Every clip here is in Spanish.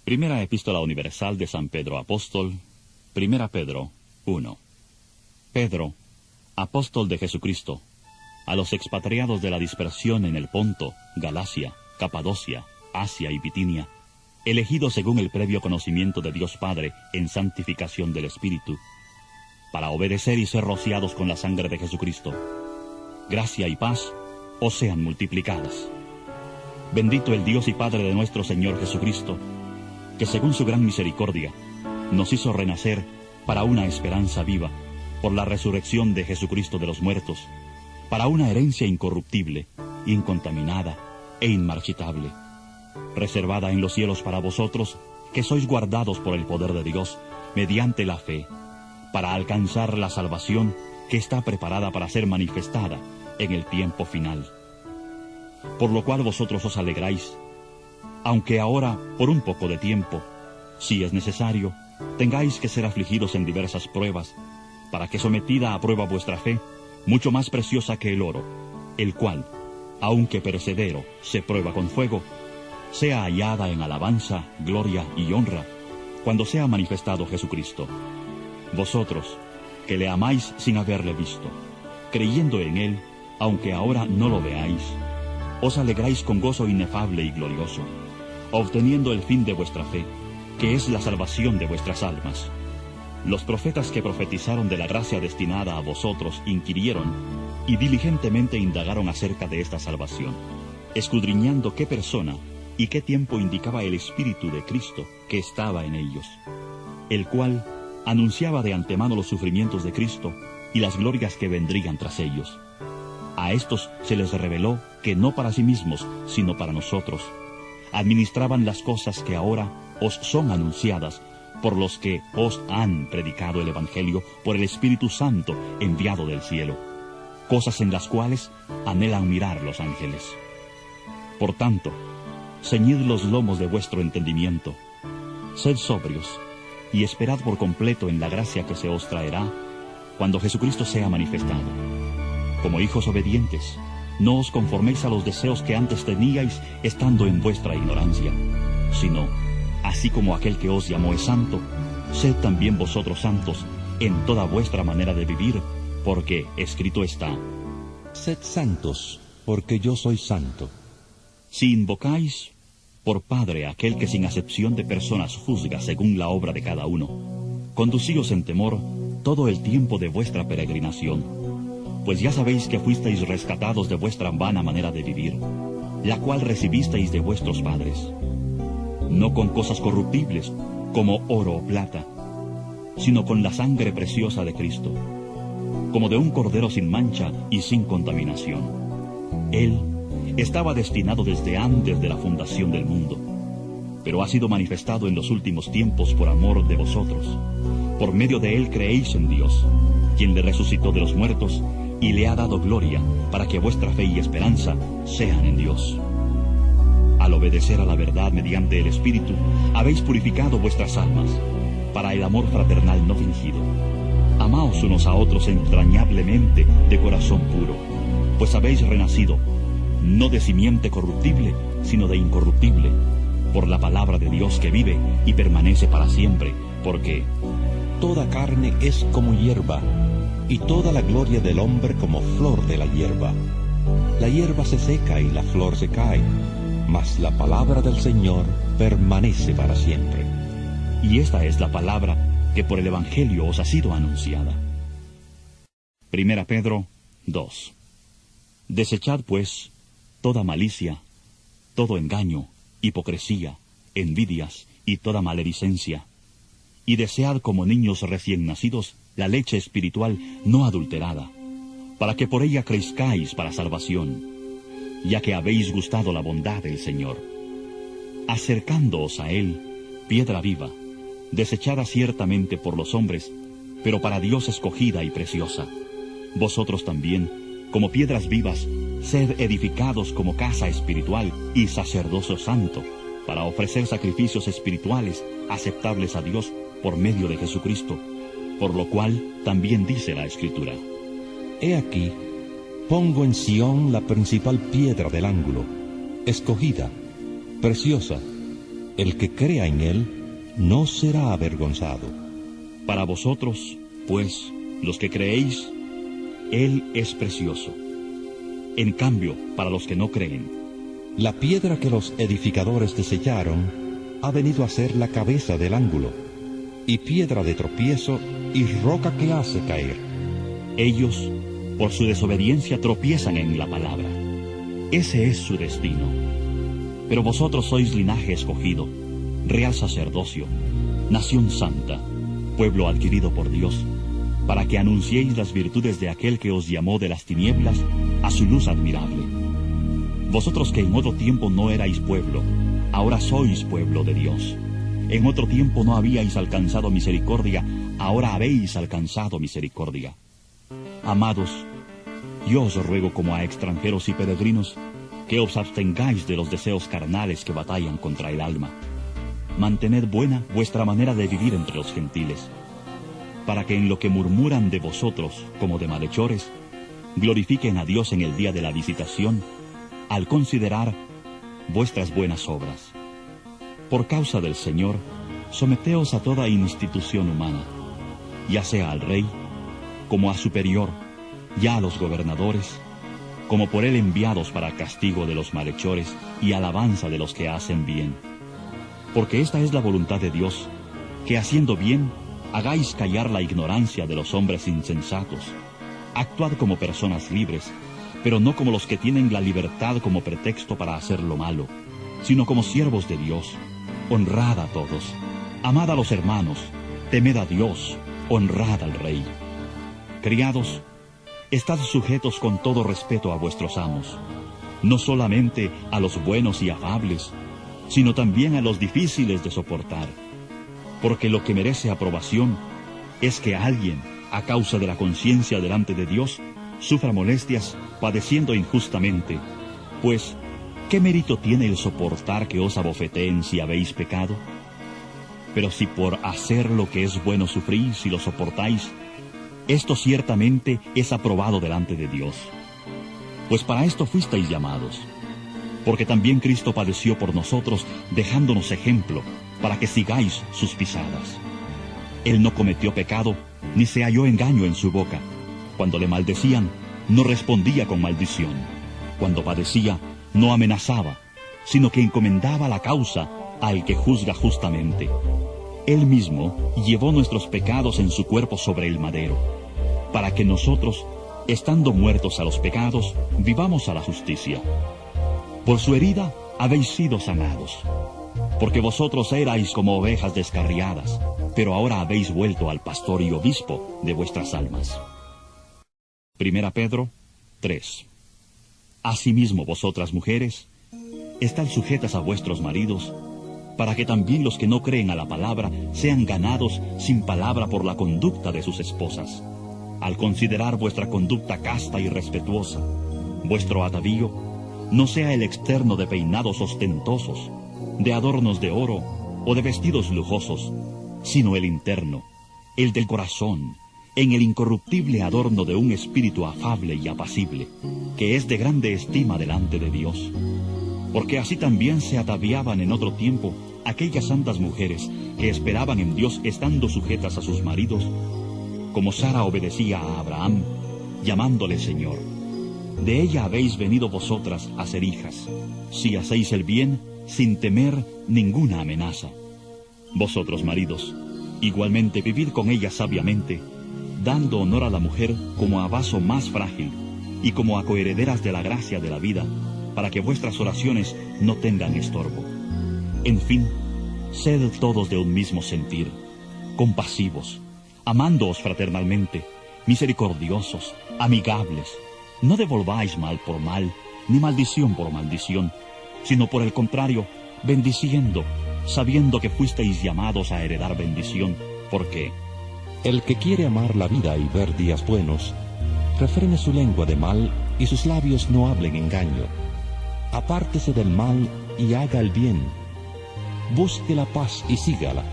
Primera Epístola Universal de San Pedro Apóstol, Primera Pedro 1. Pedro, apóstol de Jesucristo, a los expatriados de la dispersión en el Ponto, Galacia, Capadocia, Asia y Bitinia, elegidos según el previo conocimiento de Dios Padre en santificación del Espíritu, para obedecer y ser rociados con la sangre de Jesucristo. Gracia y paz os sean multiplicadas. Bendito el Dios y Padre de nuestro Señor Jesucristo, que según su gran misericordia nos hizo renacer para una esperanza viva, por la resurrección de Jesucristo de los muertos, para una herencia incorruptible, incontaminada e inmarchitable, reservada en los cielos para vosotros, que sois guardados por el poder de Dios, mediante la fe, para alcanzar la salvación que está preparada para ser manifestada en el tiempo final. Por lo cual vosotros os alegráis, aunque ahora, por un poco de tiempo, si es necesario, tengáis que ser afligidos en diversas pruebas, para que sometida a prueba vuestra fe, mucho más preciosa que el oro, el cual, aunque perecedero, se prueba con fuego, sea hallada en alabanza, gloria y honra, cuando sea manifestado Jesucristo. Vosotros, que le amáis sin haberle visto, creyendo en él, aunque ahora no lo veáis, os alegráis con gozo inefable y glorioso, obteniendo el fin de vuestra fe, que es la salvación de vuestras almas. Los profetas que profetizaron de la gracia destinada a vosotros inquirieron y diligentemente indagaron acerca de esta salvación, escudriñando qué persona y qué tiempo indicaba el Espíritu de Cristo que estaba en ellos, el cual anunciaba de antemano los sufrimientos de Cristo y las glorias que vendrían tras ellos. A estos se les reveló que no para sí mismos, sino para nosotros, administraban las cosas que ahora os son anunciadas por los que os han predicado el Evangelio por el Espíritu Santo enviado del cielo, cosas en las cuales anhelan mirar los ángeles. Por tanto, ceñid los lomos de vuestro entendimiento, sed sobrios, y esperad por completo en la gracia que se os traerá cuando Jesucristo sea manifestado. Como hijos obedientes, no os conforméis a los deseos que antes teníais estando en vuestra ignorancia, sino, así como aquel que os llamó es santo, sed también vosotros santos en toda vuestra manera de vivir, porque escrito está: Sed santos, porque yo soy santo. Si invocáis por Padre aquel que sin acepción de personas juzga según la obra de cada uno, conducíos en temor todo el tiempo de vuestra peregrinación, pues ya sabéis que fuisteis rescatados de vuestra vana manera de vivir, la cual recibisteis de vuestros padres, no con cosas corruptibles, como oro o plata, sino con la sangre preciosa de Cristo, como de un cordero sin mancha y sin contaminación. Él estaba destinado desde antes de la fundación del mundo, pero ha sido manifestado en los últimos tiempos por amor de vosotros. Por medio de él creéis en Dios, quien le resucitó de los muertos y le ha dado gloria, para que vuestra fe y esperanza sean en Dios. Al obedecer a la verdad mediante el Espíritu, habéis purificado vuestras almas, para el amor fraternal no fingido. Amaos unos a otros entrañablemente de corazón puro, pues habéis renacido, no de simiente corruptible, sino de incorruptible, por la palabra de Dios que vive y permanece para siempre, porque toda carne es como hierba, y toda la gloria del hombre como flor de la hierba. La hierba se seca y la flor se cae, mas la palabra del Señor permanece para siempre. Y esta es la palabra que por el Evangelio os ha sido anunciada. Primera Pedro 2. Desechad, pues, toda malicia, todo engaño, hipocresía, envidias y toda maledicencia, y desead como niños recién nacidos la leche espiritual no adulterada, para que por ella crezcáis para salvación, ya que habéis gustado la bondad del Señor, acercándoos a él, piedra viva, desechada ciertamente por los hombres, pero para Dios escogida y preciosa. Vosotros también, como piedras vivas, sed edificados como casa espiritual y sacerdocio santo, para ofrecer sacrificios espirituales aceptables a Dios por medio de Jesucristo, por lo cual también dice la Escritura: He aquí, pongo en Sión la principal piedra del ángulo, escogida, preciosa, El que crea en él no será avergonzado. Para vosotros, pues, los que creéis, Él es precioso. En cambio, para los que no creen, la piedra que los edificadores desecharon ha venido a ser la cabeza del ángulo, y piedra de tropiezo y roca que hace caer. Ellos, por su desobediencia, tropiezan en la palabra. Ese es su destino. Pero vosotros sois linaje escogido, real sacerdocio, nación santa, pueblo adquirido por Dios, para que anunciéis las virtudes de aquel que os llamó de las tinieblas a su luz admirable. Vosotros que en otro tiempo no erais pueblo, ahora sois pueblo de Dios. En otro tiempo no habíais alcanzado misericordia, ahora habéis alcanzado misericordia. Amados, yo os ruego como a extranjeros y peregrinos, que os abstengáis de los deseos carnales que batallan contra el alma. Mantened buena vuestra manera de vivir entre los gentiles, para que en lo que murmuran de vosotros como de malhechores, glorifiquen a Dios en el día de la visitación, al considerar vuestras buenas obras. Por causa del Señor, someteos a toda institución humana, ya sea al rey, como a superior, ya a los gobernadores, como por él enviados para castigo de los malhechores y alabanza de los que hacen bien. Porque esta es la voluntad de Dios, que haciendo bien, hagáis callar la ignorancia de los hombres insensatos. Actuad como personas libres, pero no como los que tienen la libertad como pretexto para hacer lo malo, sino como siervos de Dios. Honrad a todos, amad a los hermanos, temed a Dios, honrad al Rey. Criados, estad sujetos con todo respeto a vuestros amos, no solamente a los buenos y afables, sino también a los difíciles de soportar, porque lo que merece aprobación es que alguien, a causa de la conciencia delante de Dios, sufra molestias padeciendo injustamente, pues, ¿qué mérito tiene el soportar que os abofeteen si habéis pecado? Pero si por hacer lo que es bueno sufrís y lo soportáis, esto ciertamente es aprobado delante de Dios. Pues para esto fuisteis llamados, porque también Cristo padeció por nosotros, dejándonos ejemplo, para que sigáis sus pisadas. Él no cometió pecado, ni se halló engaño en su boca. Cuando le maldecían, no respondía con maldición. Cuando padecía, no amenazaba, sino que encomendaba la causa al que juzga justamente. Él mismo llevó nuestros pecados en su cuerpo sobre el madero, para que nosotros, estando muertos a los pecados, vivamos a la justicia. Por su herida habéis sido sanados, porque vosotros erais como ovejas descarriadas, pero ahora habéis vuelto al pastor y obispo de vuestras almas. Primera Pedro 3. Asimismo vosotras mujeres, estad sujetas a vuestros maridos, para que también los que no creen a la palabra sean ganados sin palabra por la conducta de sus esposas, al considerar vuestra conducta casta y respetuosa. Vuestro atavío no sea el externo de peinados ostentosos, de adornos de oro o de vestidos lujosos, sino el interno, el del corazón, en el incorruptible adorno de un espíritu afable y apacible, que es de grande estima delante de Dios. Porque así también se ataviaban en otro tiempo aquellas santas mujeres que esperaban en Dios estando sujetas a sus maridos, como Sara obedecía a Abraham, llamándole Señor. De ella habéis venido vosotras a ser hijas, si hacéis el bien sin temer ninguna amenaza. Vosotros, maridos, igualmente vivid con ella sabiamente, dando honor a la mujer como a vaso más frágil y como a coherederas de la gracia de la vida, para que vuestras oraciones no tengan estorbo. En fin, sed todos de un mismo sentir, compasivos, amándoos fraternalmente, misericordiosos, amigables. No devolváis mal por mal, ni maldición por maldición, sino por el contrario, bendiciendo, sabiendo que fuisteis llamados a heredar bendición, porque el que quiere amar la vida y ver días buenos, refrene su lengua de mal y sus labios no hablen engaño. Apártese del mal y haga el bien. Busque la paz y sígala,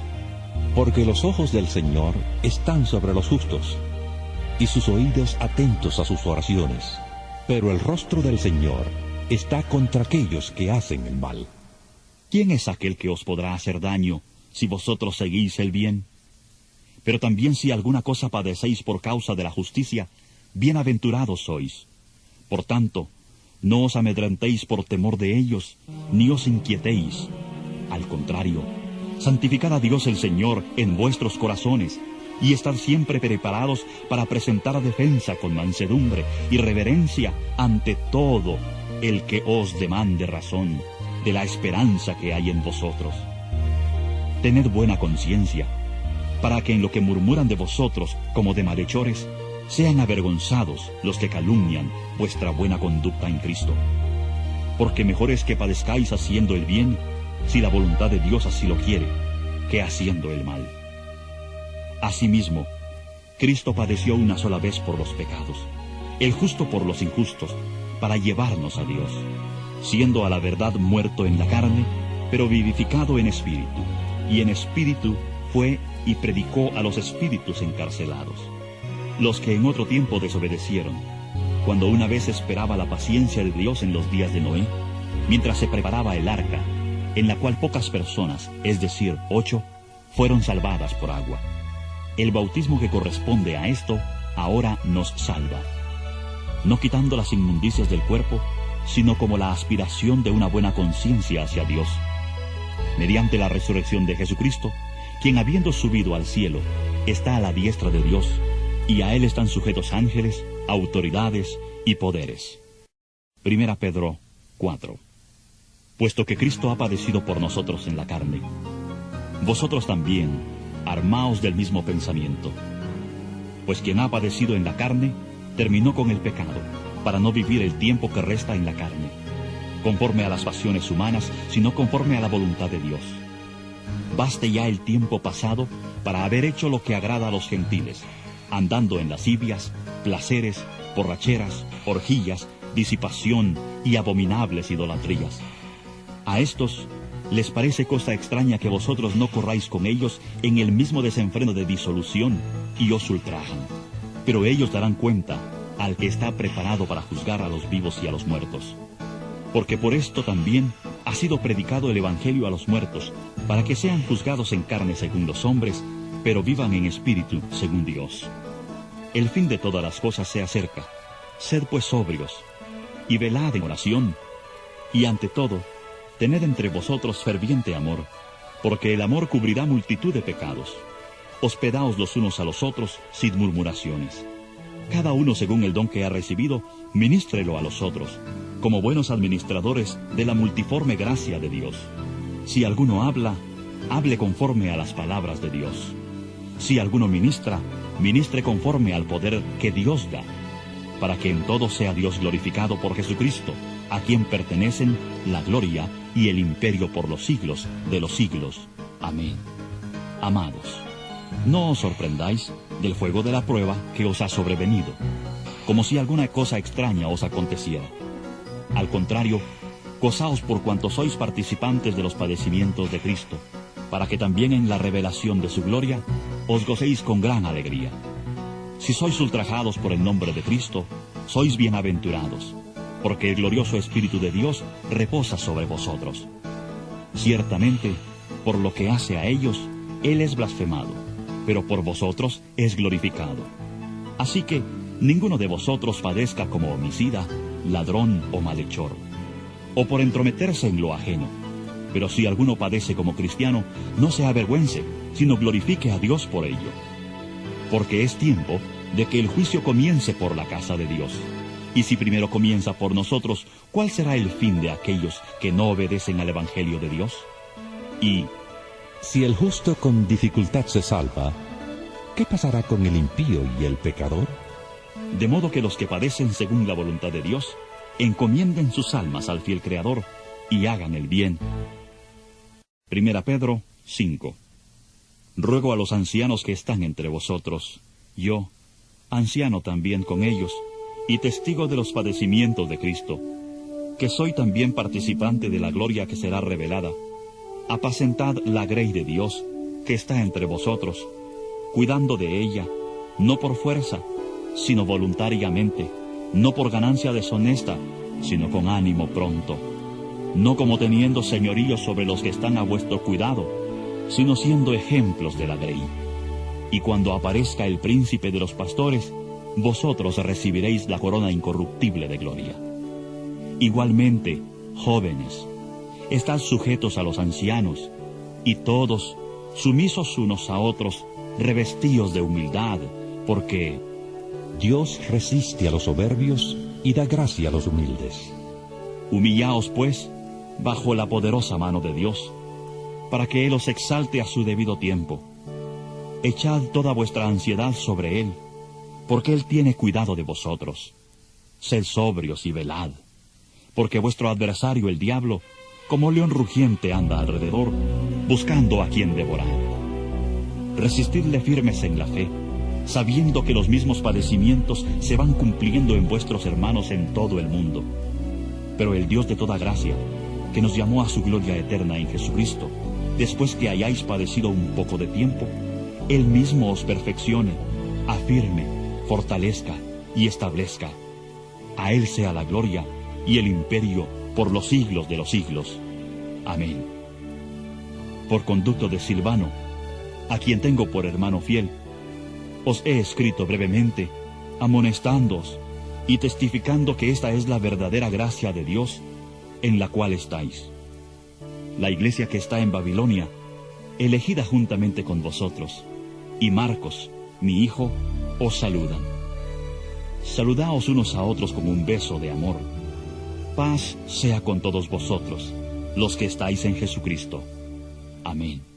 porque los ojos del Señor están sobre los justos, y sus oídos atentos a sus oraciones. Pero el rostro del Señor está contra aquellos que hacen el mal. ¿quién es aquel que os podrá hacer daño si vosotros seguís el bien? Pero también si alguna cosa padecéis por causa de la justicia, bienaventurados sois. Por tanto, no os amedrentéis por temor de ellos, ni os inquietéis. Al contrario, santificad a Dios el Señor en vuestros corazones, y estad siempre preparados para presentar defensa con mansedumbre y reverencia ante todo el que os demande razón de la esperanza que hay en vosotros. Tened buena conciencia, para que en lo que murmuran de vosotros como de malhechores, sean avergonzados los que calumnian vuestra buena conducta en Cristo. Porque mejor es que padezcáis haciendo el bien, si la voluntad de Dios así lo quiere, que haciendo el mal. Asimismo, Cristo padeció una sola vez por los pecados, el justo por los injustos, para llevarnos a Dios, siendo a la verdad muerto en la carne, pero vivificado en espíritu, y en espíritu fue y predicó a los espíritus encarcelados, los que en otro tiempo desobedecieron, cuando una vez esperaba la paciencia de Dios en los días de Noé, mientras se preparaba el arca, en la cual pocas personas, es decir, 8, fueron salvadas por agua. El bautismo que corresponde a esto ahora nos salva, no quitando las inmundicias del cuerpo, sino como la aspiración de una buena conciencia hacia Dios, mediante la resurrección de Jesucristo, quien habiendo subido al cielo, está a la diestra de Dios, y a él están sujetos ángeles, autoridades y poderes. 1 Pedro 4. Puesto que Cristo ha padecido por nosotros en la carne, vosotros también, armaos del mismo pensamiento. Pues quien ha padecido en la carne, terminó con el pecado, para no vivir el tiempo que resta en la carne, conforme a las pasiones humanas, sino conforme a la voluntad de Dios. Baste ya el tiempo pasado para haber hecho lo que agrada a los gentiles, andando en lascivias, placeres, borracheras, orgías, disipación y abominables idolatrías. A estos les parece cosa extraña que vosotros no corráis con ellos en el mismo desenfreno de disolución y os ultrajan. Pero ellos darán cuenta al que está preparado para juzgar a los vivos y a los muertos. Porque por esto también ha sido predicado el Evangelio a los muertos, para que sean juzgados en carne según los hombres, pero vivan en espíritu según Dios. El fin de todas las cosas se acerca. Sed pues sobrios, y velad en oración, y ante todo, tened entre vosotros ferviente amor, porque el amor cubrirá multitud de pecados. Hospedaos los unos a los otros sin murmuraciones. Cada uno según el don que ha recibido, ministrelo a los otros, como buenos administradores de la multiforme gracia de Dios. Si alguno habla, hable conforme a las palabras de Dios. Si alguno ministra, ministre conforme al poder que Dios da, para que en todo sea Dios glorificado por Jesucristo, a quien pertenecen la gloria y el imperio por los siglos de los siglos. Amén. Amados, no os sorprendáis del fuego de la prueba que os ha sobrevenido, como si alguna cosa extraña os aconteciera. Al contrario, gozaos por cuanto sois participantes de los padecimientos de Cristo, para que también en la revelación de su gloria os gocéis con gran alegría. Si sois ultrajados por el nombre de Cristo, sois bienaventurados, porque el glorioso Espíritu de Dios reposa sobre vosotros. Ciertamente, por lo que hace a ellos, Él es blasfemado, pero por vosotros es glorificado. Así que ninguno de vosotros padezca como homicida, ladrón o malhechor, o por entrometerse en lo ajeno. Pero si alguno padece como cristiano, no se avergüence, sino glorifique a Dios por ello. Porque es tiempo de que el juicio comience por la casa de Dios. Y si primero comienza por nosotros, ¿cuál será el fin de aquellos que no obedecen al Evangelio de Dios? Y si el justo con dificultad se salva, ¿qué pasará con el impío y el pecador? de modo que los que padecen según la voluntad de Dios, encomienden sus almas al fiel Creador y hagan el bien. 1 Pedro 5. Ruego a los ancianos que están entre vosotros, yo, anciano también con ellos, y testigo de los padecimientos de Cristo, que soy también participante de la gloria que será revelada. Apacentad la grey de Dios, que está entre vosotros, cuidando de ella, no por fuerza, sino voluntariamente, no por ganancia deshonesta, sino con ánimo pronto, no como teniendo señorío sobre los que están a vuestro cuidado, sino siendo ejemplos de la grey. Y cuando aparezca el príncipe de los pastores, vosotros recibiréis la corona incorruptible de gloria. Igualmente, jóvenes, estad sujetos a los ancianos, y todos, sumisos unos a otros, revestíos de humildad, porque Dios resiste a los soberbios y da gracia a los humildes. humillaos pues bajo la poderosa mano de Dios, para que Él os exalte a su debido tiempo. Echad toda vuestra ansiedad sobre Él, porque Él tiene cuidado de vosotros. Sed sobrios y velad, porque vuestro adversario el diablo, como león rugiente anda alrededor, buscando a quien devorar. Resistidle firmes en la fe, sabiendo que los mismos padecimientos se van cumpliendo en vuestros hermanos en todo el mundo. Pero el Dios de toda gracia, que nos llamó a su gloria eterna en Jesucristo, después que hayáis padecido un poco de tiempo, Él mismo os perfeccione, afirme, fortalezca y establezca. A Él sea la gloria y el imperio por los siglos de los siglos. Amén. Por conducto de Silvano, a quien tengo por hermano fiel, os he escrito brevemente, amonestándoos y testificando que esta es la verdadera gracia de Dios en la cual estáis. La iglesia que está en Babilonia, elegida juntamente con vosotros, y Marcos, mi hijo, os saludan. Saludaos unos a otros con un beso de amor. Paz sea con todos vosotros, los que estáis en Jesucristo. Amén.